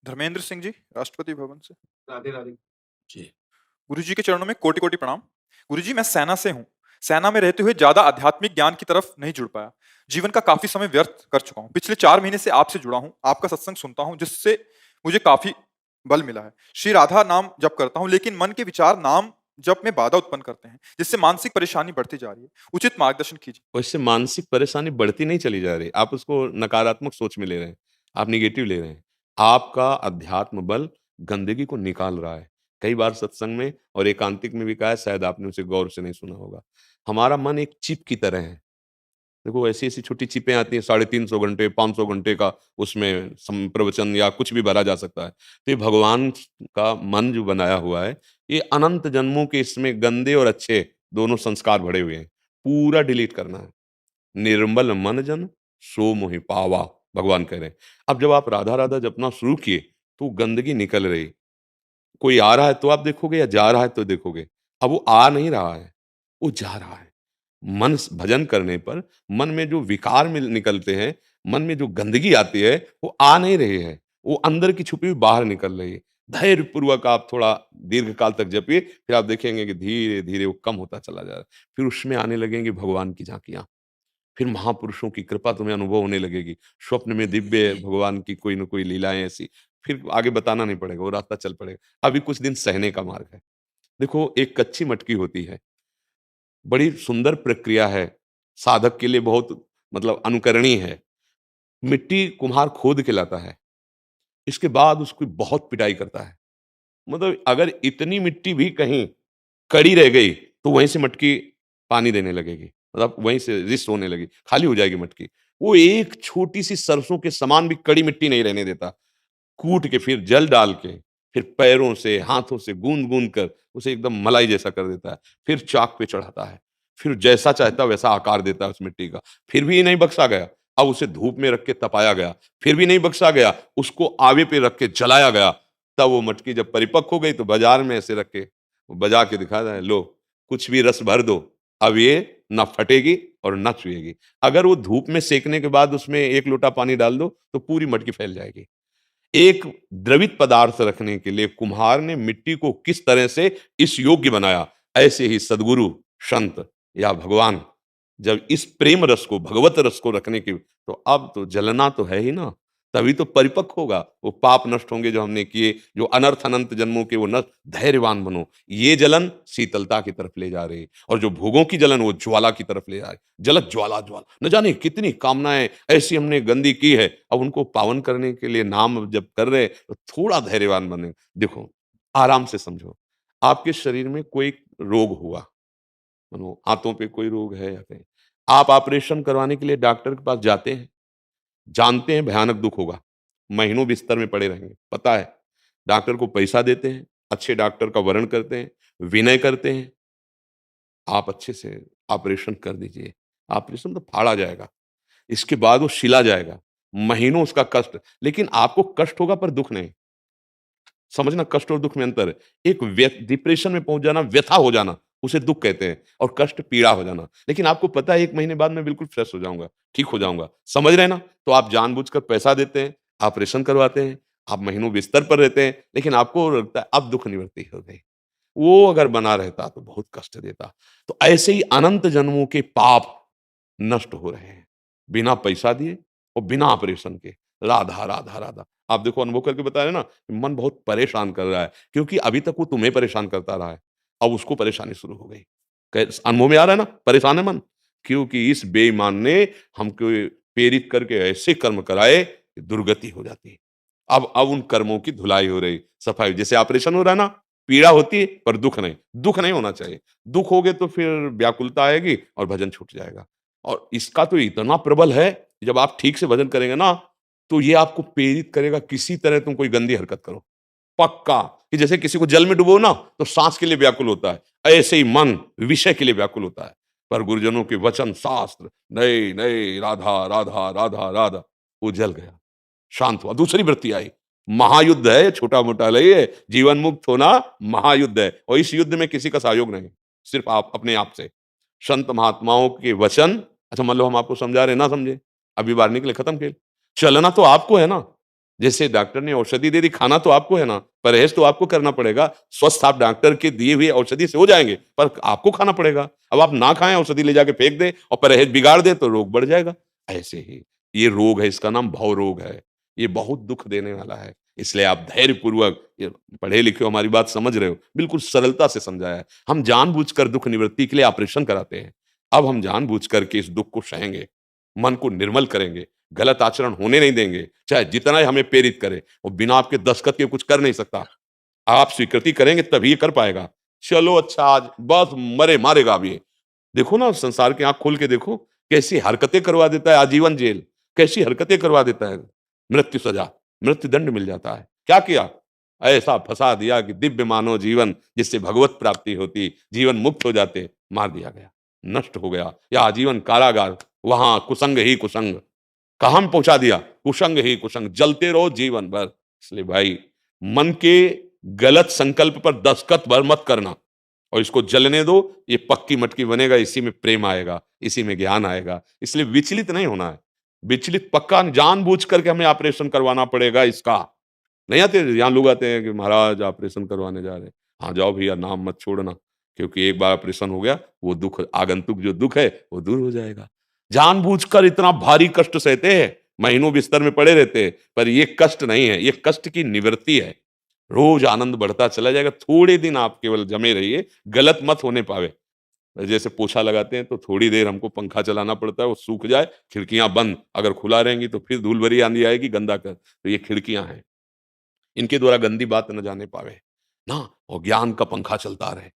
धर्मेंद्र सिंह जी, राष्ट्रपति भवन से। राधे राधे। जी। गुरुजी के चरणों में कोटि-कोटि प्रणाम। गुरुजी, मैं सेना से हूँ। सेना में रहते हुए ज़्यादा आध्यात्मिक ज्ञान की तरफ नहीं जुड़ पाया। जीवन का काफ़ी समय व्यर्थ कर चुका हूँ। पिछले 4 महीने से आपसे जुड़ा हूँ, आपका सत्संग सुनता हूँ, जिससे मुझे काफ़ी बल मिला है। श्री राधा नाम जप करता हूँ, लेकिन मन के विचार नाम जप में बाधा उत्पन्न करते हैं, जिससे मानसिक परेशानी बढ़ती जा रही है। उचित मार्गदर्शन कीजिए। और इससे मानसिक परेशानी बढ़ती नहीं चली जा रही, आप उसको नकारात्मक सोच में ले रहे हैं, आप नेगेटिव ले रहे हैं। आपका अध्यात्म बल गंदगी को निकाल रहा है। कई बार सत्संग में और एकांतिक में भी कहा है, शायद आपने उसे गौर से नहीं सुना होगा। हमारा मन एक चिप की तरह है। देखो ऐसी-ऐसी छोटी चिपें आती हैं, 350 घंटे, 500 घंटे का उसमें प्रवचन या कुछ भी भरा जा सकता है। तो ये भगवान का मन जो बनाया हुआ है, ये अनंत जन्मों के इसमें गंदे और अच्छे दोनों संस्कार भरे हुए हैं। पूरा डिलीट करना है। निर्मल मन जन सो मोहि पावा, भगवान कह रहे हैं। अब जब आप राधा राधा जपना शुरू किए तो गंदगी निकल रही। कोई आ रहा है तो आप देखोगे या जा रहा है तो देखोगे। अब वो आ नहीं रहा है, वो जा रहा है। भजन करने पर मन में जो विकार निकलते हैं, मन में जो गंदगी आती है, वो आ नहीं रही है, वो अंदर की छुपी हुई बाहर निकल रही है। धैर्य पूर्वक आप थोड़ा दीर्घ काल तक जपिए, फिर आप देखेंगे कि धीरे धीरे वो कम होता चला जा रहा है। फिर उसमें आने लगेंगी भगवान की झांकियां, फिर महापुरुषों की कृपा तुम्हें अनुभव होने लगेगी। स्वप्न में दिव्य भगवान की कोई न कोई लीलाएं ऐसी, फिर आगे बताना नहीं पड़ेगा, वो रास्ता चल पड़ेगा। अभी कुछ दिन सहने का मार्ग है। देखो एक कच्ची मटकी होती है, बड़ी सुंदर प्रक्रिया है, साधक के लिए बहुत मतलब अनुकरणीय है। मिट्टी कुम्हार खोद के लाता है, इसके बाद उसकी बहुत पिटाई करता है। मतलब अगर इतनी मिट्टी भी कहीं कड़ी रह गई, तो वहीं से मटकी पानी देने लगेगी, मतलब वहीं से रिस होने लगी, खाली हो जाएगी मटकी। वो एक छोटी-सी सरसों के समान भी कड़ी मिट्टी नहीं रहने देता। कूट के फिर जल डाल के, फिर पैरों से, हाथों से गूँध-गूँध कर उसे एकदम मलाई जैसा कर देता है। फिर चाक पे चढ़ाता है, फिर जैसा चाहता है वैसा आकार देता है उस मिट्टी का। फिर भी नहीं बख्शा गया, अब उसे धूप में रख के तपाया गया, फिर भी नहीं बख्शा गया, उसको आवे पे रख के जलाया गया। तब वो मटकी जब परिपक्व हो गई तो बाज़ार में ऐसे रख के बजा के दिखा रहा है, लो कुछ भी रस भर दो, अब ये ना फटेगी और ना चुएगी। अगर वो धूप में सेकने के बाद उसमें 1 लोटा पानी डाल दो, तो पूरी मटकी फैल जाएगी। एक द्रवित पदार्थ रखने के लिए कुम्हार ने मिट्टी को किस तरह से इस योग्य बनाया, ऐसे ही सदगुरु, संत या भगवान जब इस प्रेम रस को, भगवत रस को रखने की, तो अब तो जलना तो है ही ना, तभी तो परिपक्व होगा। वो पाप नष्ट होंगे जो हमने किए, जो अनर्थ अनंत जन्मों के वो नष्ट। धैर्यवान बनो। ये जलन शीतलता की तरफ ले जा रही है, और जो भोगों की जलन वो ज्वाला की तरफ ले जा रही है। जलत ज्वाला ज्वाला, न जाने कितनी कामनाएं ऐसी हमने गंदी की है, अब उनको पावन करने के लिए नाम जब कर रहे हैं, तो थोड़ा धैर्यवान बने। देखो आराम से समझो, आपके शरीर में कोई रोग हुआ, मानो हाथों पे कोई रोग है या कहीं, आप ऑपरेशन करवाने के लिए डॉक्टर के पास जाते हैं, जानते हैं भयानक दुख होगा, महीनों बिस्तर में पड़े रहेंगे, पता है। डॉक्टर को पैसा देते हैं, अच्छे डॉक्टर का वर्ण करते हैं, विनय करते हैं, आप अच्छे से ऑपरेशन कर दीजिए। ऑपरेशन तो फाड़ा जाएगा, इसके बाद वो सिला जाएगा, महीनों उसका कष्ट, लेकिन आपको कष्ट होगा पर दुख नहीं। समझना कष्ट और दुख में अंतर है। एक डिप्रेशन में पहुंच जाना, व्यथा हो जाना, उसे दुख कहते हैं, और कष्ट पीड़ा हो जाना। लेकिन आपको पता है 1 महीने बाद मैं बिल्कुल फ्रेश हो जाऊंगा, ठीक हो जाऊंगा, समझ रहे हैं ना? तो आप जानबूझकर पैसा देते हैं, ऑपरेशन करवाते हैं, आप महीनों बिस्तर पर रहते हैं, लेकिन आपको लगता है अब दुख निवृत्ति हो गई। वो अगर बना रहता तो बहुत कष्ट देता। तो ऐसे ही अनंत जन्मों के पाप नष्ट हो रहे हैं, बिना पैसा दिए और बिना ऑपरेशन के। राधा राधा राधा, आप देखो अनुभव करके बता रहे हैं ना, मन बहुत परेशान कर रहा है, क्योंकि अभी तक वो तुम्हें परेशान करता रहा है, अब उसको परेशानी शुरू हो गई। अनुभव में आ रहा है ना, परेशान है मन, क्योंकि इस बेईमान ने हमको प्रेरित करके ऐसे कर्म कराए कि दुर्गति हो जाती है। अब उन कर्मों की धुलाई हो रही, सफाई। जैसे ऑपरेशन हो रहा है ना, पीड़ा होती है पर दुख नहीं होना चाहिए। दुख हो गए तो फिर व्याकुलता आएगी और भजन छूट जाएगा। और इसका तो इतना प्रबल है, जब आप ठीक से भजन करेंगे ना, तो ये आपको प्रेरित करेगा किसी तरह तुम कोई गंदी हरकत करो। पक्का, कि जैसे किसी को जल में डुबो ना, तो सांस के लिए व्याकुल होता है, ऐसे ही मन विषय के लिए व्याकुल होता है। पर गुरुजनों के वचन शास्त्र, नहीं नहीं, राधा राधा राधा राधा, वो जल गया, शांत हुआ, दूसरी वृत्ति आई। महायुद्ध है, छोटा मोटा नहीं है। जीवन मुक्त होना महायुद्ध है, और इस युद्ध में किसी का सहयोग नहीं, सिर्फ आप अपने आप से। संत महात्माओं के वचन, अच्छा मान लो हम आपको समझा रहे, ना समझे, अभी बाहर निकले, खत्म खेल। चलना तो आपको है ना, जैसे डॉक्टर ने औषधि दे दी, खाना तो आपको है ना, परहेज तो आपको करना पड़ेगा। स्वस्थ आप डॉक्टर के दिए हुए औषधि से हो जाएंगे, पर आपको खाना पड़ेगा। अब आप ना खाएं, औषधि ले जाके फेंक दें और परहेज बिगाड़ दें, तो रोग बढ़ जाएगा। ऐसे ही ये रोग है, इसका नाम भव रोग है। ये बहुत दुख देने वाला है। इसलिए आप धैर्य पूर्वक, ये पढ़े लिखे हो, हमारी बात समझ रहे हो, बिल्कुल सरलता से समझाया है। हम जानबूझकर दुख निवृत्ति के लिए ऑपरेशन कराते हैं। अब हम जानबूझ करके इस दुख को सहेंगे, मन को निर्मल करेंगे, गलत आचरण होने नहीं देंगे, चाहे जितना ही हमें प्रेरित करे, वो बिना आपके दस्तखत के कुछ कर नहीं सकता। आप स्वीकृति करेंगे तभी ये कर पाएगा। चलो अच्छा, आज बस मरे मारेगा अब ये। देखो ना, संसार की आँख खोल के देखो, कैसी हरकतें करवा देता है, आजीवन जेल, कैसी हरकतें करवा देता है, मृत्यु सजा, मृत्यु दंड मिल जाता है। क्या किया? ऐसा फंसा दिया कि दिव्य मानव जीवन जिससे भगवत प्राप्ति होती, जीवन मुक्त हो जाते, मार दिया गया, नष्ट हो गया, या आजीवन कारागार, वहां कुसंग ही कुसंग, कहां में पहुंचा दिया? कुसंग ही कुसंग, जलते रहो जीवन भर। इसलिए भाई, मन के गलत संकल्प पर दस्तखत भर मत करना, और इसको जलने दो, ये पक्की मटकी बनेगा, इसी में प्रेम आएगा, इसी में ज्ञान आएगा। इसलिए विचलित नहीं होना है। विचलित पक्का जानबूझ करके हमें ऑपरेशन करवाना पड़ेगा इसका। नहीं आते, यहाँ लोग आते हैं कि महाराज ऑपरेशन करवाने जा रहे हैं। हाँ जाओ भैया, नाम मत छोड़ना, क्योंकि एक बार ऑपरेशन हो गया, वो दुख, आगंतुक जो दुख है वो दूर हो जाएगा। जानबूझकर इतना भारी कष्ट सहते हैं, महीनों बिस्तर में पड़े रहते हैं, पर ये कष्ट नहीं है, ये कष्ट की निवृत्ति है। रोज आनंद बढ़ता चला जाएगा। थोड़े दिन आप केवल जमे रहिए, गलत मत होने पावे। जैसे पोछा लगाते हैं तो थोड़ी देर हमको पंखा चलाना पड़ता है, वो सूख जाए, खिड़कियां बंद, अगर खुला रहेंगी तो फिर धूल भरी आंधी आएगी, गंदा कर, तो ये खिड़कियां हैं, इनके द्वारा गंदी बात न जाने पावे ना, और ज्ञान का पंखा चलता रहे,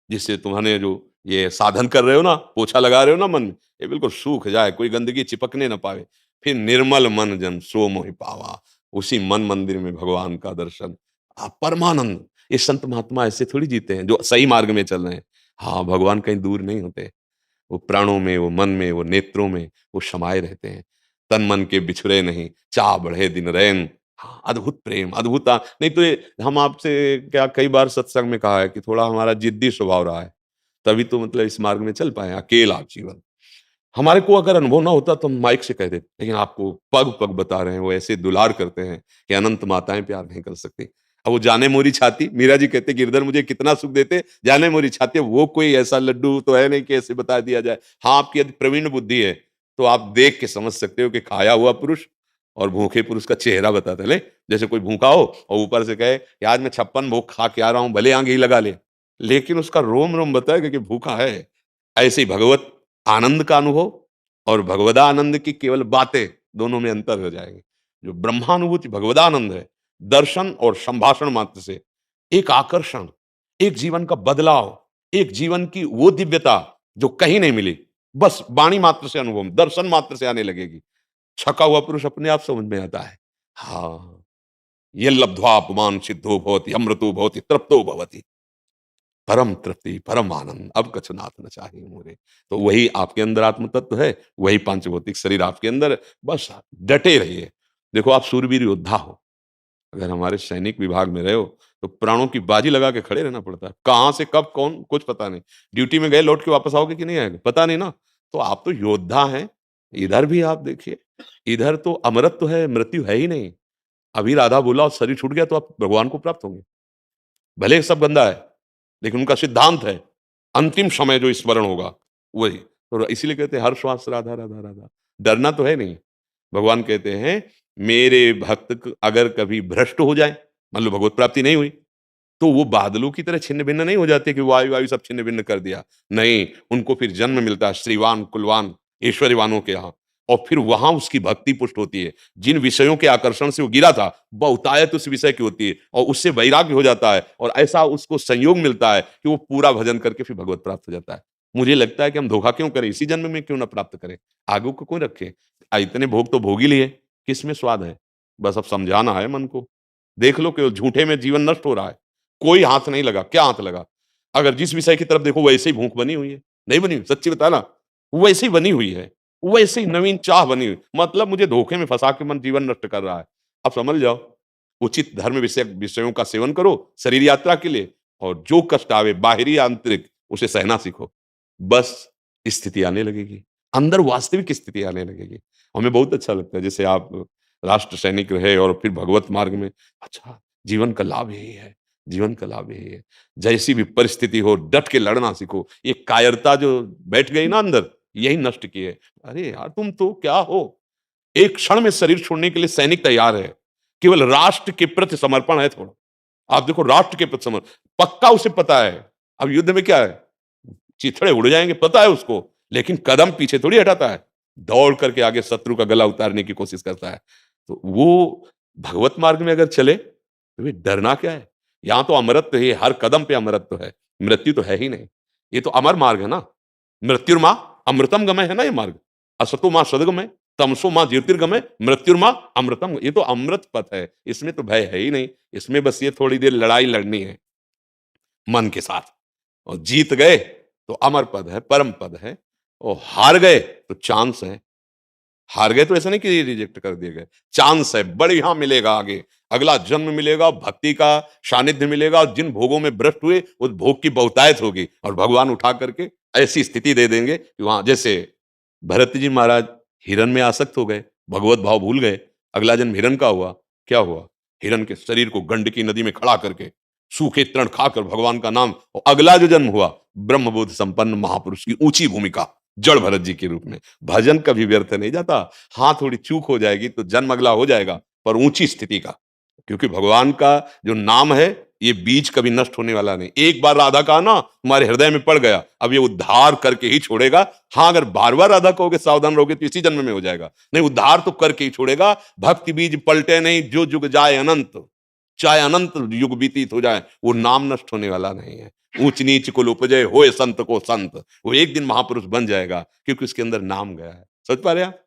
जिससे तुम्हारे जो ये साधन कर रहे हो ना, पोछा लगा रहे हो ना मन में, ये बिल्कुल सूख जाए, कोई गंदगी चिपकने न पावे। फिर निर्मल मन जन सो मोहि पावा, उसी मन मंदिर में भगवान का दर्शन, परमानंद। ये संत महात्मा ऐसे थोड़ी जीते हैं जो सही मार्ग में चल रहे हैं। हाँ, भगवान कहीं दूर नहीं होते, वो प्राणों में, वो मन में, वो नेत्रों में वो समाये रहते हैं। तन मन के बिछुड़े नहीं, चाह बढ़े दिन रैन। हाँ, अद्भुत प्रेम, अद्भुत नहीं तो ये हम आपसे क्या कई बार सत्संग में कहा है कि थोड़ा हमारा जिद्दी स्वभाव रहा है, तभी तो मतलब इस मार्ग में चल पाए, अकेला जीवन। हमारे को अगर अनुभव ना होता तो हम माइक से कह देते, लेकिन आपको पग-पग बता रहे हैं, वो ऐसे दुलार करते हैं कि अनंत माताएँ प्यार नहीं कर सकती। अब वो जाने मोरी छाती, मीरा जी कहते गिरधर मुझे कितना सुख देते, जाने मोरी छाती, वो कोई ऐसा लड्डू तो है नहीं कि ऐसे बता दिया जाए। हाँ, आपकी यदि प्रवीण बुद्धि है, तो आप देख के समझ सकते हो कि खाया हुआ पुरुष और भूखे पुरुष का चेहरा बताता है। ले, जैसे कोई भूखा हो और ऊपर से कहे कि आज मैं 56 भोग खा के आ रहा हूँ, भले आगे ही लगा ले, लेकिन उसका रोम-रोम बताएगा कि भूखा है। ऐसे ही भगवत आनंद का अनुभव और भगवदानंद की केवल बातें, दोनों में अंतर हो जाएंगे। जो ब्रह्मानुभूति भगवदानंद है, दर्शन और संभाषण मात्र से एक आकर्षण, एक जीवन का बदलाव, एक जीवन की वो दिव्यता जो कहीं नहीं मिली, बस वाणी मात्र से अनुभव, दर्शन मात्र से आने लगेगी। छका हुआ पुरुष अपने आप समझ में आता है। हाँ, ये लब्ध्वा अपमान सिद्धो भवति, अमृतो भवति, तृप्तो भवति, परम तृप्ति, परम आनंद, अब कछु नाथ न चाहिए मोरे। तो वही आपके अंदर आत्म तत्व है, वही पांचभौतिक शरीर आपके अंदर है, बस डटे रहिए। देखो, आप शूरवीर योद्धा हो, अगर हमारे सैनिक विभाग में रहे हो, तो प्राणों की बाजी लगा के खड़े रहना पड़ता है। कहाँ से कब कौन कुछ पता नहीं। ड्यूटी में गए, लौट के वापस आओगे कि नहीं आएगे, पता नहीं ना। तो आप तो योद्धा हैं। इधर भी आप देखिए, इधर तो अमरत्व है, मृत्यु है ही नहीं। अभी राधा बोला और शरीर छूट गया तो आप भगवान को प्राप्त होंगे। भले सब गंदा है, लेकिन उनका सिद्धांत है, अंतिम समय जो स्मरण होगा, वही। तो इसीलिए कहते हैं हर श्वास राधा, राधा, राधा। डरना तो है नहीं। भगवान कहते हैं, मेरे भक्त अगर कभी भ्रष्ट हो जाए, मान लो भगवत प्राप्ति नहीं हुई, तो वो बादलों की तरह छिन्न-भिन्न नहीं हो जाते कि वायु-वायु सब छिन्न-भिन्न कर दिया। नहीं, उनको फिर जन्म मिलता है श्रीवान, कुलवान, ऐश्वर्यवानों के यहाँ, और फिर वहाँ उसकी भक्ति पुष्ट होती है। जिन विषयों के आकर्षण से वो गिरा था, बहुतायत उस विषय की होती है और उससे वैराग्य हो जाता है, और ऐसा उसको संयोग मिलता है कि वो पूरा भजन करके फिर भगवत प्राप्त हो जाता है। मुझे लगता है कि हम धोखा क्यों करें? इसी जन्म में क्यों ना प्राप्त करें? आगे को क्यों रखें? इतने भोग तो भोग ही लिए, किसमें स्वाद है? बस अब समझाना है मन को। देख लो कि झूठे में जीवन नष्ट हो रहा है। कोई हाथ नहीं लगा, क्या हाथ लगा? अगर जिस विषय की तरफ देखो वैसे ही भूख बनी हुई है। नहीं बनी हुई? सच्ची बताना, वैसे ही बनी हुई है। वैसे ही नवीन चाह बनी हुई। मतलब मुझे धोखे में फँसा के मन जीवन नष्ट कर रहा है। अब समझ जाओ, उचित धर्म विषयों का सेवन करो शरीर यात्रा के लिए, और जो कष्ट आवे बाहरी आंतरिक उसे सहना सीखो। बस स्थिति आने लगेगी। अंदर वास्तविक स्थिति आने लगेगी। हमें बहुत अच्छा लगता है, जैसे आप राष्ट्र सैनिक रहे और फिर भगवत मार्ग में। अच्छा, जीवन का लाभ यही है, जीवन का लाभ यही है। जैसी भी परिस्थिति हो डट के लड़ना सीखो। ये कायरता जो बैठ गई ना अंदर, यही नष्ट की है। अरे यार तुम तो क्या हो? एक क्षण में शरीर छोड़ने के लिए सैनिक तैयार है। केवल राष्ट्र के प्रति समर्पण है थोड़ा। आप देखो राष्ट्र के प्रति समर्पण, पक्का उसे पता है। अब युद्ध में क्या है? चिथड़े उड़ जाएंगे, पता है उसको, लेकिन कदम पीछे थोड़ी हटाता है। दौड़ करके आगे शत्रु का गला उतारने की कोशिश करता है। तो वो भगवत मार्ग में अगर चले, तो वे डरना क्या है? यहाँ तो अमरत्व है, हर कदम पे अमरत्व है, मृत्यु तो है ही नहीं। ये तो अमर मार्ग है ना। मृत्युर्मा अमृतम गमय है ना ये मार्ग। असतो माँ सदगमय, तमसो माँ ज्योतिर्गमय, मृत्युर्मा अमृतम। ये तो अमृत पथ है, इसमें तो भय है ही नहीं। इसमें बस ये थोड़ी देर लड़ाई लड़नी है मन के साथ, और जीत गए तो अमर पद है, परम पद है, और हार गए तो चांस है। हार गए तो ऐसा नहीं कि रिजेक्ट कर दिए गए, चांस है, बढ़िया मिलेगा आगे, अगला जन्म मिलेगा, भक्ति का सानिध्य मिलेगा, और जिन भोगों में भ्रष्ट हुए उस भोग की बहुतायत होगी, और भगवान उठा करके ऐसी स्थिति दे देंगे कि वहां जैसे भरत जी महाराज हिरण में आसक्त हो गए, भगवत भाव भूल गए, अगला जन्म हिरण का हुआ। क्या हुआ? हिरण के शरीर को गंडकी नदी में खड़ा करके सूखे तृण खाकर भगवान का नाम, और अगला जो जन्म हुआ ब्रह्मबोध संपन्न महापुरुष की ऊंची भूमिका जड़ भरत जी के रूप में। भजन कभी व्यर्थ नहीं जाता। हाँ, थोड़ी चूक हो जाएगी तो जन्म अगला हो जाएगा, पर ऊंची स्थिति का, क्योंकि भगवान का जो नाम है ये बीज कभी नष्ट होने वाला नहीं। एक बार राधा का ना तुम्हारे हृदय में पड़ गया, अब ये उद्धार करके ही छोड़ेगा। हाँ, अगर बार बार राधा कहोगे, सावधान रहोगे, तो इसी जन्म में हो जाएगा। नहीं, उद्धार तो करके ही छोड़ेगा। भक्ति बीज पलटे नहीं, जो जुग जाए अनंत, चाहे अनंत युग बीतित हो जाए, वो नाम नष्ट होने वाला नहीं है। ऊंच नीच कुल उपजे होए संत को संत, वो एक दिन महापुरुष बन जाएगा, क्योंकि उसके अंदर नाम गया है। समझ पा रहे आप?